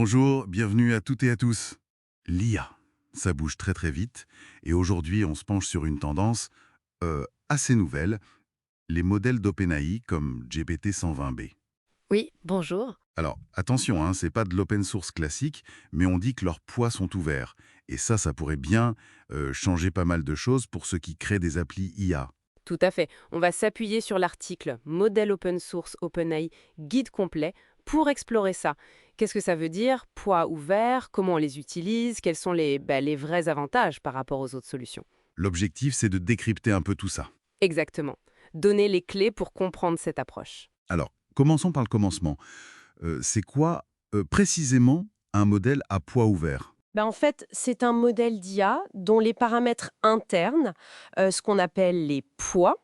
Bonjour, bienvenue à toutes et à tous. L'IA, ça bouge très très vite et aujourd'hui on se penche sur une tendance assez nouvelle, les modèles d'OpenAI comme GPT-120b. Oui, bonjour. Alors attention, hein, c'est pas de l'open source classique, mais on dit que leurs poids sont ouverts. Et ça pourrait bien changer pas mal de choses pour ceux qui créent des applis IA. Tout à fait. On va s'appuyer sur l'article Modèle open source OpenAI, guide complet, pour explorer ça. Qu'est-ce que ça veut dire? Poids ouvert, comment on les utilise, quels sont les vrais avantages par rapport aux autres solutions? L'objectif, c'est de décrypter un peu tout ça. Exactement. Donner les clés pour comprendre cette approche. Alors, commençons par le commencement. C'est quoi précisément un modèle à poids ouvert? En fait, c'est un modèle d'IA dont les paramètres internes, ce qu'on appelle les poids,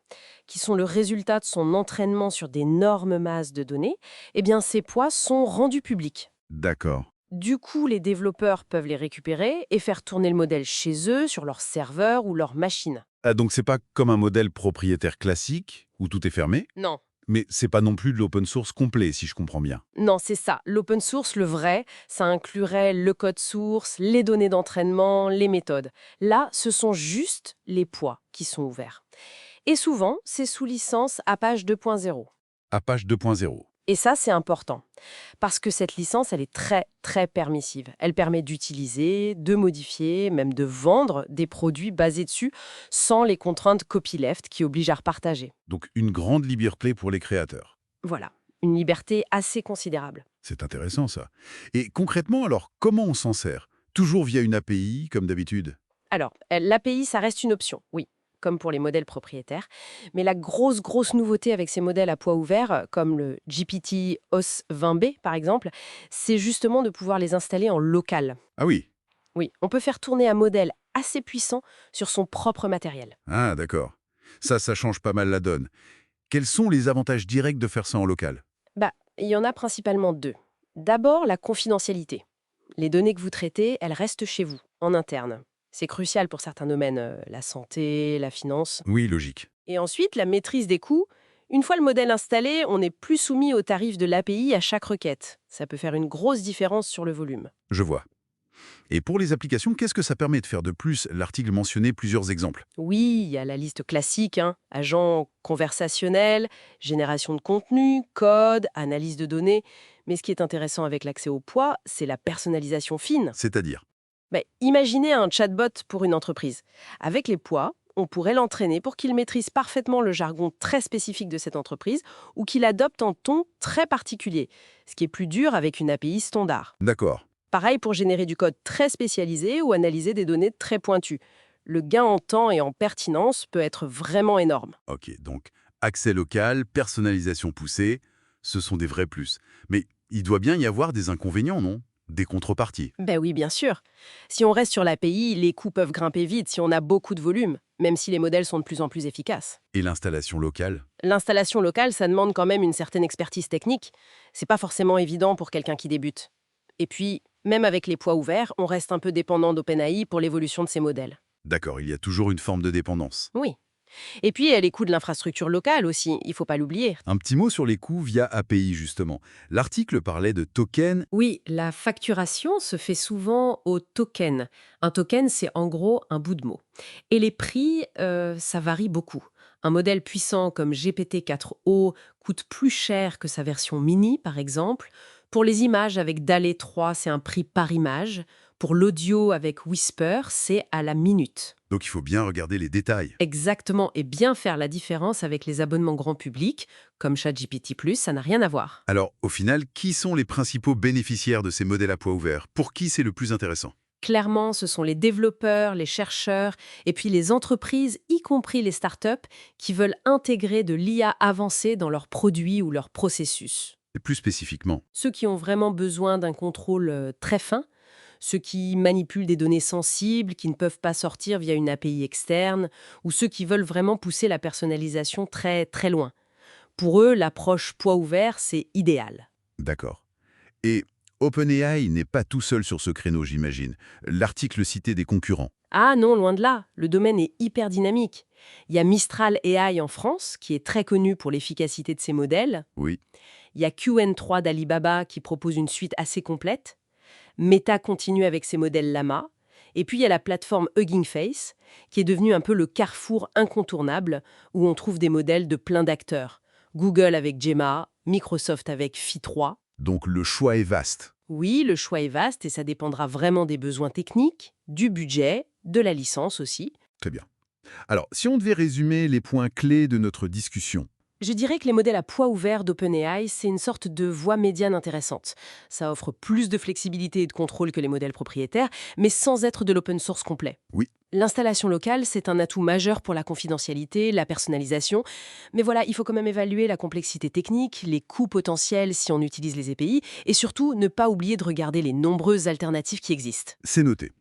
qui sont le résultat de son entraînement sur d'énormes masses de données, eh bien ces poids sont rendus publics. D'accord. Du coup, les développeurs peuvent les récupérer et faire tourner le modèle chez eux, sur leur serveur ou leur machine. Ah, donc c'est pas comme un modèle propriétaire classique, où tout est fermé, Non. mais c'est pas non plus de l'open source complet, si je comprends bien. Non, c'est ça. L'open source, le vrai, ça inclurait le code source, les données d'entraînement, les méthodes. Là, ce sont juste les poids qui sont ouverts. Et souvent, c'est sous licence Apache 2.0. Apache 2.0. Et ça, c'est important, parce que cette licence, elle est très, très permissive. Elle permet d'utiliser, de modifier, même de vendre des produits basés dessus, sans les contraintes copyleft qui obligent à repartager. Donc une grande liberté pour les créateurs. Voilà, une liberté assez considérable. C'est intéressant ça. Et concrètement, alors, comment on s'en sert? Toujours via une API, comme d'habitude? Alors, l'API, ça reste une option, oui, comme pour les modèles propriétaires. Mais la grosse nouveauté avec ces modèles à poids ouvert, comme le GPT-OS 20b par exemple, c'est justement de pouvoir les installer en local. Ah oui. Oui, on peut faire tourner un modèle assez puissant sur son propre matériel. Ah d'accord. Ça change pas mal la donne. Quels sont les avantages directs de faire ça en local? Il y en a principalement deux. D'abord, la confidentialité. Les données que vous traitez, elles restent chez vous, en interne. C'est crucial pour certains domaines, la santé, la finance. Oui, logique. Et ensuite, la maîtrise des coûts. Une fois le modèle installé, on n'est plus soumis aux tarifs de l'API à chaque requête. Ça peut faire une grosse différence sur le volume. Je vois. Et pour les applications, qu'est-ce que ça permet de faire de plus? L'article mentionnait plusieurs exemples. Oui, il y a la liste classique, hein, agents conversationnels, génération de contenu, code, analyse de données. Mais ce qui est intéressant avec l'accès au poids, c'est la personnalisation fine. C'est-à-dire? Imaginez un chatbot pour une entreprise. Avec les poids, on pourrait l'entraîner pour qu'il maîtrise parfaitement le jargon très spécifique de cette entreprise ou qu'il adopte un ton très particulier, ce qui est plus dur avec une API standard. D'accord. Pareil pour générer du code très spécialisé ou analyser des données très pointues. Le gain en temps et en pertinence peut être vraiment énorme. Ok, donc accès local, personnalisation poussée, ce sont des vrais plus. Mais il doit bien y avoir des inconvénients, non? Des contreparties. Ben oui, bien sûr. Si on reste sur l'API, les coûts peuvent grimper vite si on a beaucoup de volume, même si les modèles sont de plus en plus efficaces. Et l'installation locale? L'installation locale, ça demande quand même une certaine expertise technique. C'est pas forcément évident pour quelqu'un qui débute. Et puis, même avec les poids ouverts, on reste un peu dépendant d'OpenAI pour l'évolution de ces modèles. D'accord, il y a toujours une forme de dépendance. Oui. Et puis, il y a les coûts de l'infrastructure locale aussi, il faut pas l'oublier. Un petit mot sur les coûts via API, justement. L'article parlait de tokens. Oui, la facturation se fait souvent au token. Un token, c'est en gros un bout de mot. Et les prix, ça varie beaucoup. Un modèle puissant comme GPT-4o coûte plus cher que sa version mini, par exemple. Pour les images avec DALL-E 3, c'est un prix par image. Pour l'audio avec Whisper, c'est à la minute. Donc il faut bien regarder les détails. Exactement, et bien faire la différence avec les abonnements grand public, comme ChatGPT+, ça n'a rien à voir. Alors, au final, qui sont les principaux bénéficiaires de ces modèles à poids ouvert? Pour qui c'est le plus intéressant? Clairement, ce sont les développeurs, les chercheurs et puis les entreprises, y compris les startups, qui veulent intégrer de l'IA avancée dans leurs produits ou leurs processus. Et plus spécifiquement. Ceux qui ont vraiment besoin d'un contrôle très fin, ceux qui manipulent des données sensibles qui ne peuvent pas sortir via une API externe, ou ceux qui veulent vraiment pousser la personnalisation très très loin. Pour eux, l'approche poids ouvert, c'est idéal. D'accord. Et OpenAI n'est pas tout seul sur ce créneau, j'imagine. L'article citait des concurrents. Ah non, loin de là, le domaine est hyper dynamique. Il y a Mistral AI en France, qui est très connu pour l'efficacité de ses modèles. Oui. Il y a QN3 d'Alibaba qui propose une suite assez complète. Meta continue avec ses modèles Llama. Et puis il y a la plateforme Hugging Face, qui est devenue un peu le carrefour incontournable où on trouve des modèles de plein d'acteurs. Google avec Gemma, Microsoft avec Phi 3. Donc le choix est vaste. Oui, le choix est vaste et ça dépendra vraiment des besoins techniques, du budget, de la licence aussi. Très bien. Alors, si on devait résumer les points clés de notre discussion. Je dirais que les modèles à poids ouvert d'OpenAI, c'est une sorte de voie médiane intéressante. Ça offre plus de flexibilité et de contrôle que les modèles propriétaires, mais sans être de l'open source complet. Oui. L'installation locale, c'est un atout majeur pour la confidentialité, la personnalisation. Mais voilà, il faut quand même évaluer la complexité technique, les coûts potentiels si on utilise les API, et surtout ne pas oublier de regarder les nombreuses alternatives qui existent. C'est noté.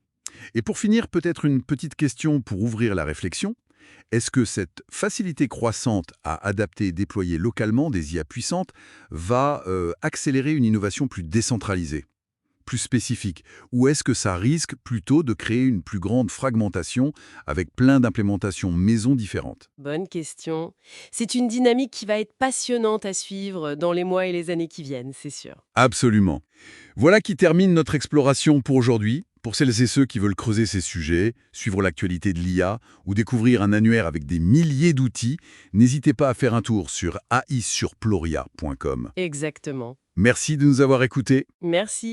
Et pour finir, peut-être une petite question pour ouvrir la réflexion. Est-ce que cette facilité croissante à adapter et déployer localement des IA puissantes va accélérer une innovation plus décentralisée, plus spécifique? Ou est-ce que ça risque plutôt de créer une plus grande fragmentation avec plein d'implémentations maison différentes? Bonne question. C'est une dynamique qui va être passionnante à suivre dans les mois et les années qui viennent, c'est sûr. Absolument. Voilà qui termine notre exploration pour aujourd'hui. Pour celles et ceux qui veulent creuser ces sujets, suivre l'actualité de l'IA ou découvrir un annuaire avec des milliers d'outils, n'hésitez pas à faire un tour sur aisurploria.com. Exactement. Merci de nous avoir écoutés. Merci.